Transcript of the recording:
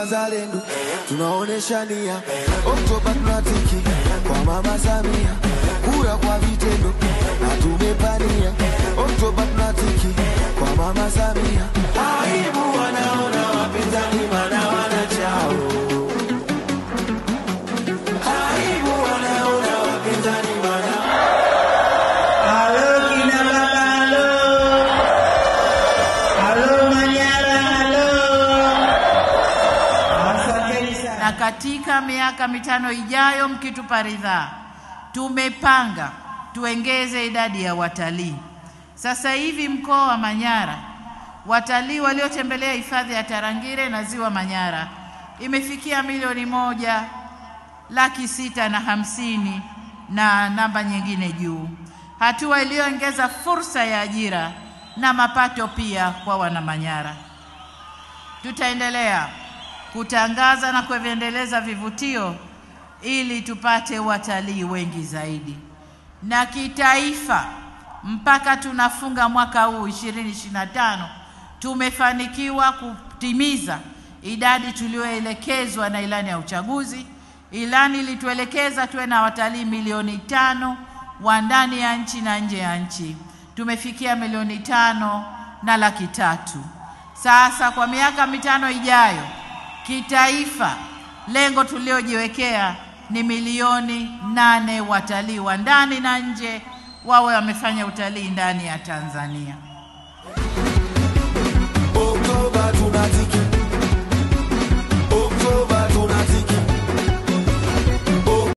wazalendo, tunaonesha nia. Oktoba tunatiki kwa Mama Samia, kura kwa vitendo na tumepania. Oktoba tunatiki kwa Mama Samia. Aibu wanaona wapinzani mana wanachao. Aibu wanaona wapinzani mana. Halo kina baba, halo. Halo Manyara, halo. Asanteni sana. Na katika miaka 5 ijayo mkitupa ridhaa, tumepanga tuongeze idadi ya watalii. Sasa hivi mkoa wa Manyara, watalii waliotembelea hifadhi ya Tarangire na Ziwa Manyara imefikia 1,650,000 na namba nyingine juu, hatua iliyoongeza fursa ya ajira na mapato pia kwa Wanamanyara. Tutaendelea kutangaza na kuendeleza vivutio ili tupate watalii wengi zaidi. Na kitaifa, mpaka tunafunga mwaka huu 2025 tumefanikiwa kutimiza idadi tulioelekezwa na ilani ya uchaguzi. Ilani ilituelekeza tuwe na watalii 5,000,000 wa ndani ya nchi na nje ya nchi. Tumefikia 5,500,000. Sasa kwa miaka 5 ijayo kitaifa, lengo tuliojiwekea ni 8,000,000 watalii wa ndani na nje wawe wamefanya utalii ndani ya Tanzania. Oktoba tunatiki